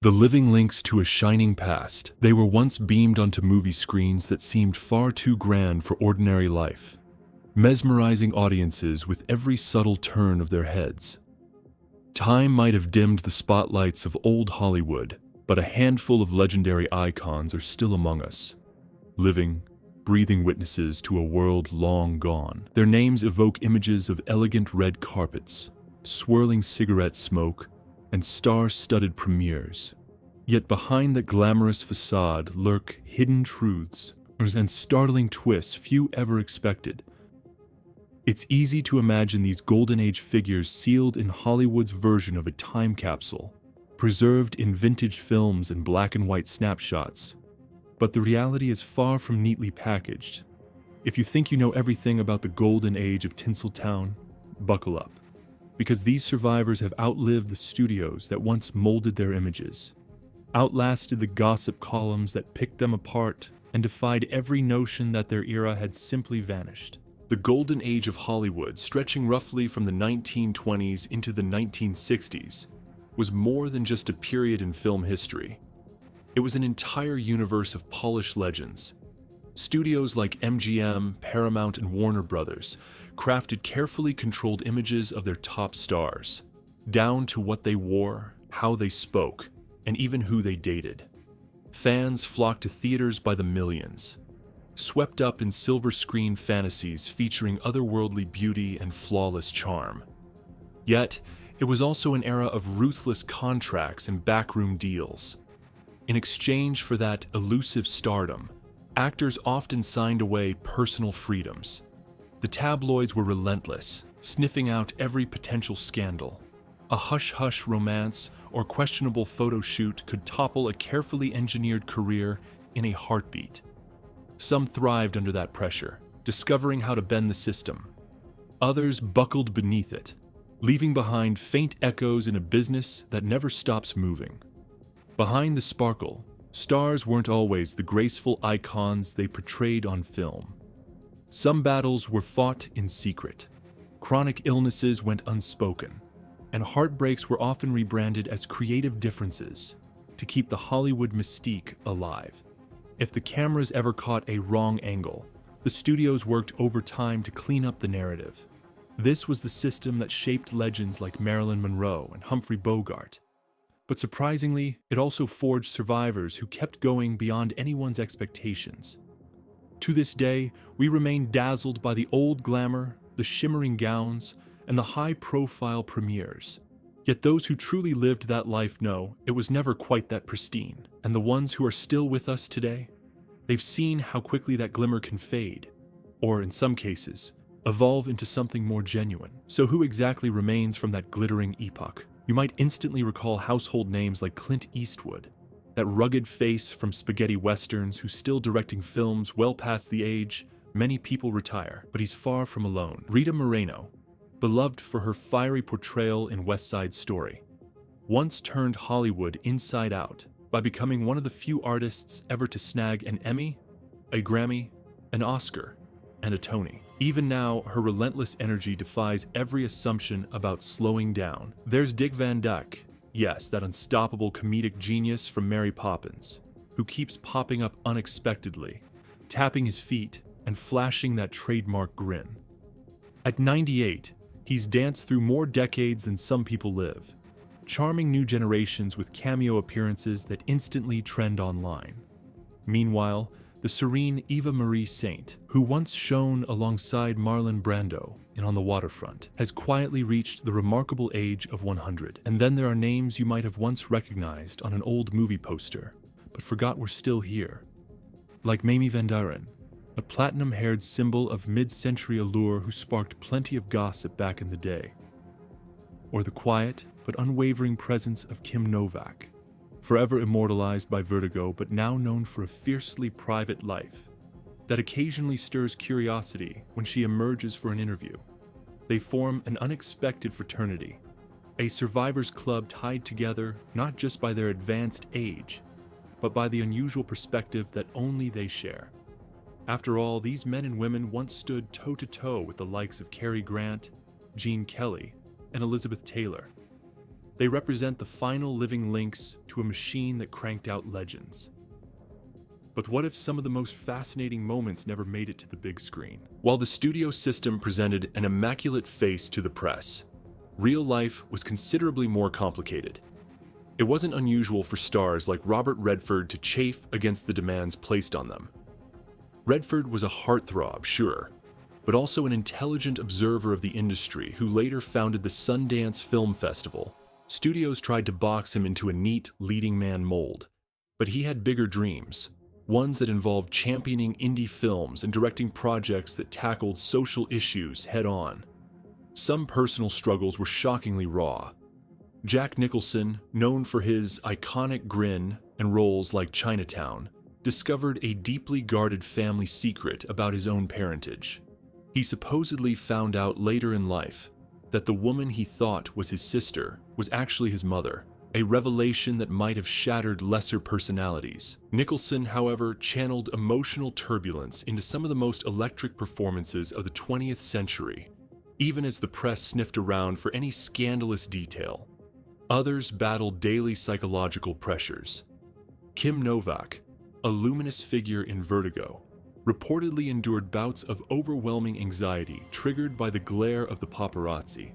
The living links to a shining past. They were once beamed onto movie screens that seemed far too grand for ordinary life, mesmerizing audiences with every subtle turn of their heads. Time might have dimmed the spotlights of old Hollywood, but a handful of legendary icons are still among us, living, breathing witnesses to a world long gone. Their names evoke images of elegant red carpets, swirling cigarette smoke, and star-studded premieres. Yet behind that glamorous facade lurk hidden truths and startling twists few ever expected. It's easy to imagine these golden age figures sealed in Hollywood's version of a time capsule, preserved in vintage films and black and white snapshots. But the reality is far from neatly packaged. If you think you know everything about the golden age of Tinseltown, buckle up, because these survivors have outlived the studios that once molded their images, outlasted the gossip columns that picked them apart, and defied every notion that their era had simply vanished. The golden age of Hollywood, stretching roughly from the 1920s into the 1960s, was more than just a period in film history. It was an entire universe of polished legends. Studios like MGM, Paramount, and Warner Brothers crafted carefully controlled images of their top stars, down to what they wore, how they spoke, and even who they dated. Fans flocked to theaters by the millions, swept up in silver screen fantasies featuring otherworldly beauty and flawless charm. Yet, it was also an era of ruthless contracts and backroom deals. In exchange for that elusive stardom, actors often signed away personal freedoms. The tabloids were relentless, sniffing out every potential scandal. A hush-hush romance or questionable photo shoot could topple a carefully engineered career in a heartbeat. Some thrived under that pressure, discovering how to bend the system. Others buckled beneath it, leaving behind faint echoes in a business that never stops moving. Behind the sparkle, stars weren't always the graceful icons they portrayed on film. Some battles were fought in secret, chronic illnesses went unspoken, and heartbreaks were often rebranded as creative differences to keep the Hollywood mystique alive. If the cameras ever caught a wrong angle, the studios worked overtime to clean up the narrative. This was the system that shaped legends like Marilyn Monroe and Humphrey Bogart. But surprisingly, it also forged survivors who kept going beyond anyone's expectations. To this day, we remain dazzled by the old glamour, the shimmering gowns, and the high-profile premieres. Yet those who truly lived that life know it was never quite that pristine. And the ones who are still with us today, they've seen how quickly that glimmer can fade, or in some cases, evolve into something more genuine. So who exactly remains from that glittering epoch? You might instantly recall household names like Clint Eastwood, that rugged face from spaghetti westerns who's still directing films well past the age many people retire, but he's far from alone. Rita Moreno, beloved for her fiery portrayal in West Side Story, once turned Hollywood inside out by becoming one of the few artists ever to snag an Emmy, a Grammy, an Oscar, and a Tony. Even now, her relentless energy defies every assumption about slowing down. There's Dick Van Dyke, yes, that unstoppable comedic genius from Mary Poppins, who keeps popping up unexpectedly, tapping his feet and flashing that trademark grin. At 98, he's danced through more decades than some people live, charming new generations with cameo appearances that instantly trend online. Meanwhile, the serene Eva Marie Saint, who once shone alongside Marlon Brando in On the Waterfront, has quietly reached the remarkable age of 100. And then there are names you might have once recognized on an old movie poster, but forgot were still here. Like Mamie Van Duren, a platinum-haired symbol of mid-century allure who sparked plenty of gossip back in the day. Or the quiet but unwavering presence of Kim Novak, forever immortalized by Vertigo but now known for a fiercely private life that occasionally stirs curiosity when she emerges for an interview. They form an unexpected fraternity, a survivors club tied together not just by their advanced age, but by the unusual perspective that only they share. After all, these men and women once stood toe-to-toe with the likes of Cary Grant, Gene Kelly, and Elizabeth Taylor. They represent the final living links to a machine that cranked out legends. But what if some of the most fascinating moments never made it to the big screen? While the studio system presented an immaculate face to the press, real life was considerably more complicated. It wasn't unusual for stars like Robert Redford to chafe against the demands placed on them. Redford was a heartthrob, sure, but also an intelligent observer of the industry who later founded the Sundance Film Festival. Studios tried to box him into a neat leading man mold, but he had bigger dreams, ones that involved championing indie films and directing projects that tackled social issues head-on. Some personal struggles were shockingly raw. Jack Nicholson, known for his iconic grin and roles like Chinatown, discovered a deeply guarded family secret about his own parentage. He supposedly found out later in life that the woman he thought was his sister was actually his mother, a revelation that might have shattered lesser personalities. Nicholson, however, channeled emotional turbulence into some of the most electric performances of the 20th century, even as the press sniffed around for any scandalous detail. Others battled daily psychological pressures. Kim Novak, a luminous figure in Vertigo, reportedly endured bouts of overwhelming anxiety triggered by the glare of the paparazzi.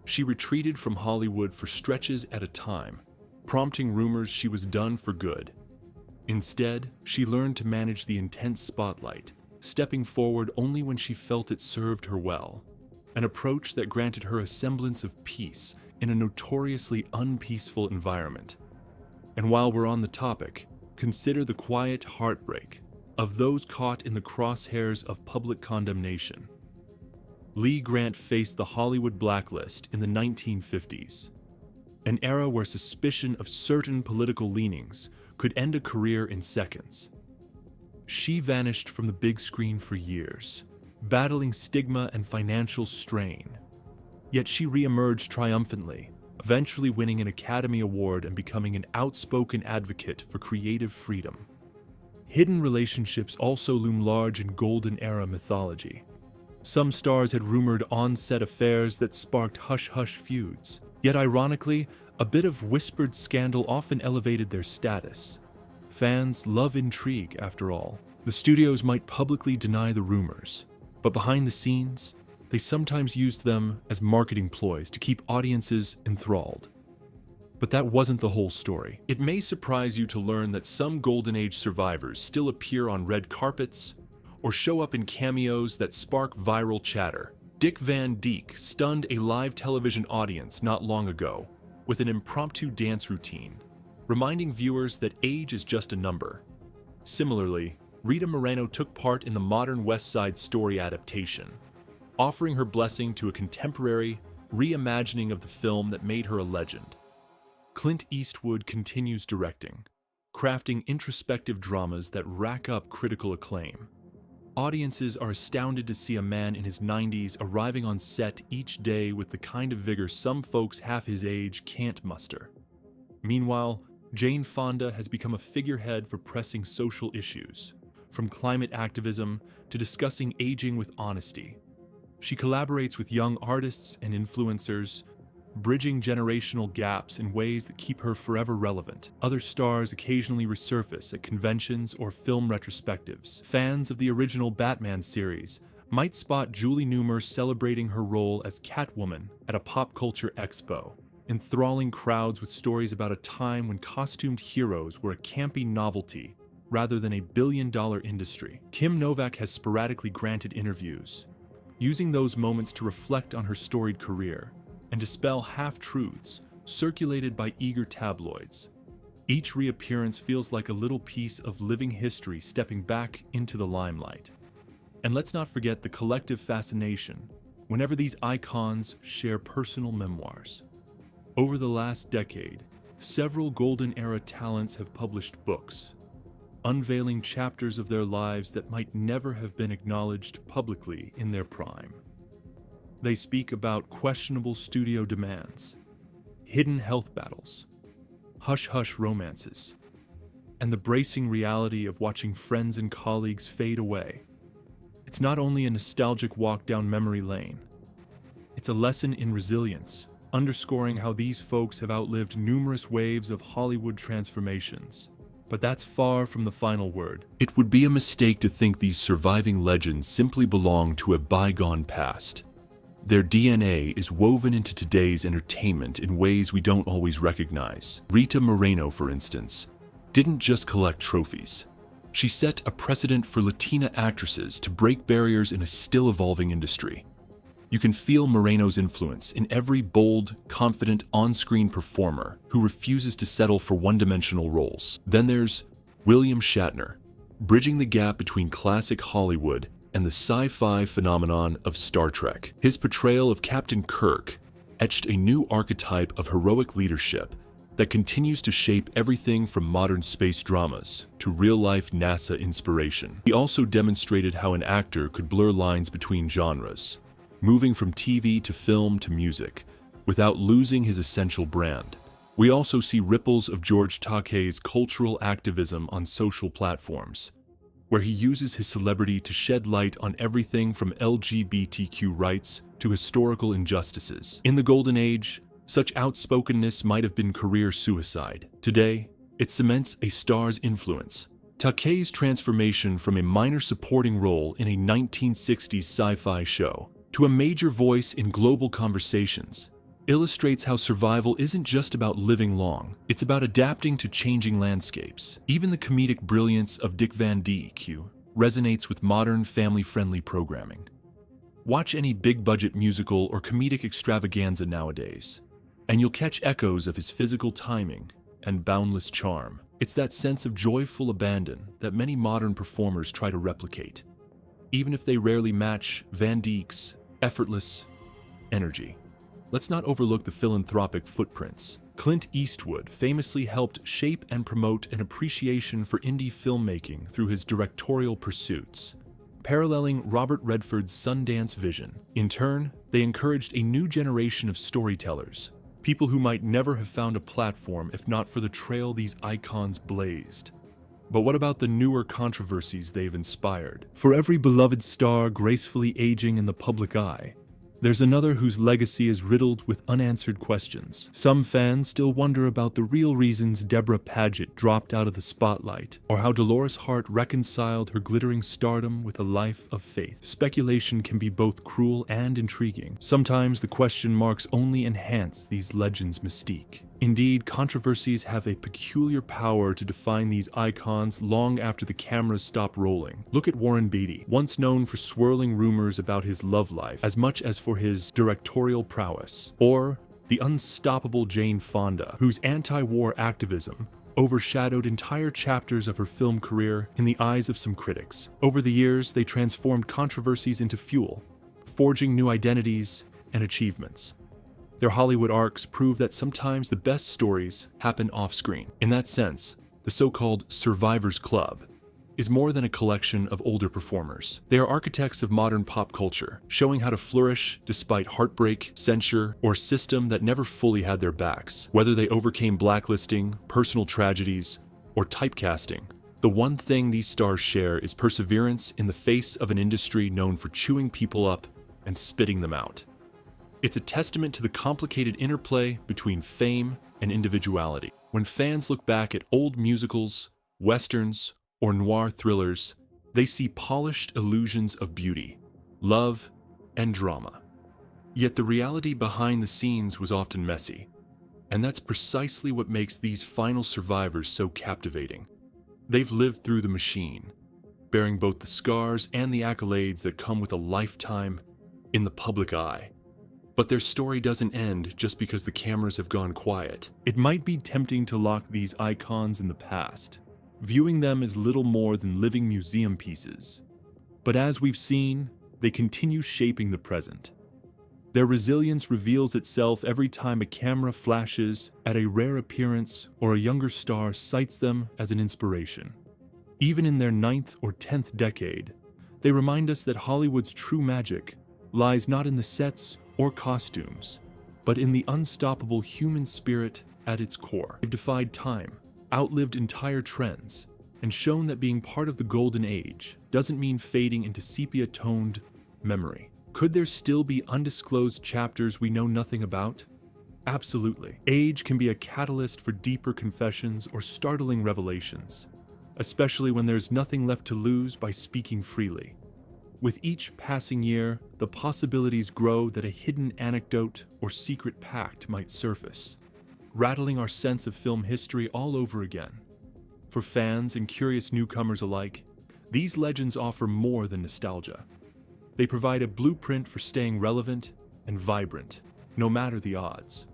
She retreated from Hollywood for stretches at a time, prompting rumors she was done for good. Instead, she learned to manage the intense spotlight, stepping forward only when she felt it served her well, an approach that granted her a semblance of peace in a notoriously unpeaceful environment. And while we're on the topic, consider the quiet heartbreak of those caught in the crosshairs of public condemnation. Lee Grant faced the Hollywood blacklist in the 1950s, an era where suspicion of certain political leanings could end a career in seconds. She vanished from the big screen for years, battling stigma and financial strain. Yet she re-emerged triumphantly, eventually winning an Academy Award and becoming an outspoken advocate for creative freedom. Hidden relationships also loom large in Golden Era mythology. Some stars had rumored on-set affairs that sparked hush-hush feuds. Yet ironically, a bit of whispered scandal often elevated their status. Fans love intrigue, after all. The studios might publicly deny the rumors, but behind the scenes, they sometimes used them as marketing ploys to keep audiences enthralled. But that wasn't the whole story. It may surprise you to learn that some Golden Age survivors still appear on red carpets or show up in cameos that spark viral chatter. Dick Van Dyke stunned a live television audience not long ago with an impromptu dance routine, reminding viewers that age is just a number. Similarly, Rita Moreno took part in the modern West Side Story adaptation, offering her blessing to a contemporary reimagining of the film that made her a legend. Clint Eastwood continues directing, crafting introspective dramas that rack up critical acclaim. Audiences are astounded to see a man in his 90s arriving on set each day with the kind of vigor some folks half his age can't muster. Meanwhile, Jane Fonda has become a figurehead for pressing social issues, from climate activism to discussing aging with honesty. She collaborates with young artists and influencers, bridging generational gaps in ways that keep her forever relevant. Other stars occasionally resurface at conventions or film retrospectives. Fans of the original Batman series might spot Julie Newmar celebrating her role as Catwoman at a pop culture expo, enthralling crowds with stories about a time when costumed heroes were a campy novelty rather than a billion-dollar industry. Kim Novak has sporadically granted interviews, using those moments to reflect on her storied career and dispel half-truths circulated by eager tabloids. Each reappearance feels like a little piece of living history stepping back into the limelight. And let's not forget the collective fascination whenever these icons share personal memoirs. Over the last decade, several Golden Era talents have published books, unveiling chapters of their lives that might never have been acknowledged publicly in their prime. They speak about questionable studio demands, hidden health battles, hush-hush romances, and the bracing reality of watching friends and colleagues fade away. It's not only a nostalgic walk down memory lane, it's a lesson in resilience, underscoring how these folks have outlived numerous waves of Hollywood transformations. But that's far from the final word. It would be a mistake to think these surviving legends simply belong to a bygone past. Their DNA is woven into today's entertainment in ways we don't always recognize. Rita Moreno, for instance, didn't just collect trophies. She set a precedent for Latina actresses to break barriers in a still-evolving industry. You can feel Moreno's influence in every bold, confident on-screen performer who refuses to settle for one-dimensional roles. Then there's William Shatner, bridging the gap between classic Hollywood and the sci-fi phenomenon of Star Trek. His portrayal of Captain Kirk etched a new archetype of heroic leadership that continues to shape everything from modern space dramas to real-life NASA inspiration. He also demonstrated how an actor could blur lines between genres, moving from TV to film to music, without losing his essential brand. We also see ripples of George Takei's cultural activism on social platforms, where he uses his celebrity to shed light on everything from LGBTQ rights to historical injustices. In the Golden Age, such outspokenness might have been career suicide. Today, it cements a star's influence. Takei's transformation from a minor supporting role in a 1960s sci-fi show to a major voice in global conversations illustrates how survival isn't just about living long, it's about adapting to changing landscapes. Even the comedic brilliance of Dick Van Dyke resonates with modern family-friendly programming. Watch any big-budget musical or comedic extravaganza nowadays, and you'll catch echoes of his physical timing and boundless charm. It's that sense of joyful abandon that many modern performers try to replicate, even if they rarely match Van Dyke's effortless energy. Let's not overlook the philanthropic footprints. Clint Eastwood famously helped shape and promote an appreciation for indie filmmaking through his directorial pursuits, paralleling Robert Redford's Sundance vision. In turn, they encouraged a new generation of storytellers, people who might never have found a platform if not for the trail these icons blazed. But what about the newer controversies they've inspired? For every beloved star gracefully aging in the public eye, there's another whose legacy is riddled with unanswered questions. Some fans still wonder about the real reasons Deborah Paget dropped out of the spotlight, or how Dolores Hart reconciled her glittering stardom with a life of faith. Speculation can be both cruel and intriguing. Sometimes the question marks only enhance these legends' mystique. Indeed, controversies have a peculiar power to define these icons long after the cameras stop rolling. Look at Warren Beatty, once known for swirling rumors about his love life as much as for his directorial prowess. Or the unstoppable Jane Fonda, whose anti-war activism overshadowed entire chapters of her film career in the eyes of some critics. Over the years, they transformed controversies into fuel, forging new identities and achievements. Their Hollywood arcs prove that sometimes the best stories happen off-screen. In that sense, the so-called Survivors Club is more than a collection of older performers. They are architects of modern pop culture, showing how to flourish despite heartbreak, censure, or a system that never fully had their backs. Whether they overcame blacklisting, personal tragedies, or typecasting, the one thing these stars share is perseverance in the face of an industry known for chewing people up and spitting them out. It's a testament to the complicated interplay between fame and individuality. When fans look back at old musicals, westerns, or noir thrillers, they see polished illusions of beauty, love, and drama. Yet the reality behind the scenes was often messy, and that's precisely what makes these final survivors so captivating. They've lived through the machine, bearing both the scars and the accolades that come with a lifetime in the public eye. But their story doesn't end just because the cameras have gone quiet. It might be tempting to lock these icons in the past, viewing them as little more than living museum pieces. But as we've seen, they continue shaping the present. Their resilience reveals itself every time a camera flashes at a rare appearance or a younger star cites them as an inspiration. Even in their 9th or 10th decade, they remind us that Hollywood's true magic lies not in the sets or costumes, but in the unstoppable human spirit at its core. They've defied time, outlived entire trends, and shown that being part of the golden age doesn't mean fading into sepia-toned memory. Could there still be undisclosed chapters we know nothing about? Absolutely. Age can be a catalyst for deeper confessions or startling revelations, especially when there's nothing left to lose by speaking freely. With each passing year, the possibilities grow that a hidden anecdote or secret pact might surface, rattling our sense of film history all over again. For fans and curious newcomers alike, these legends offer more than nostalgia. They provide a blueprint for staying relevant and vibrant, no matter the odds.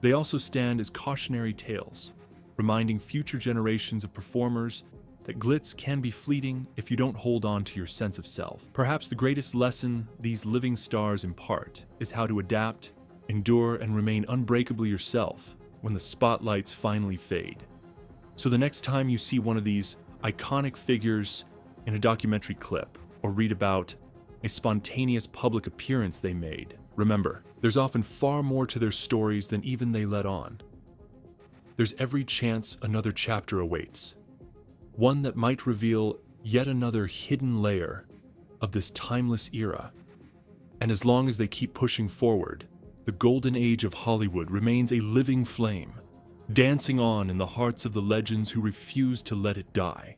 They also stand as cautionary tales, reminding future generations of performers that glitz can be fleeting if you don't hold on to your sense of self. Perhaps the greatest lesson these living stars impart is how to adapt, endure, and remain unbreakably yourself when the spotlights finally fade. So the next time you see one of these iconic figures in a documentary clip or read about a spontaneous public appearance they made, remember, there's often far more to their stories than even they let on. There's every chance another chapter awaits, one that might reveal yet another hidden layer of this timeless era. And as long as they keep pushing forward, the golden age of Hollywood remains a living flame, dancing on in the hearts of the legends who refuse to let it die.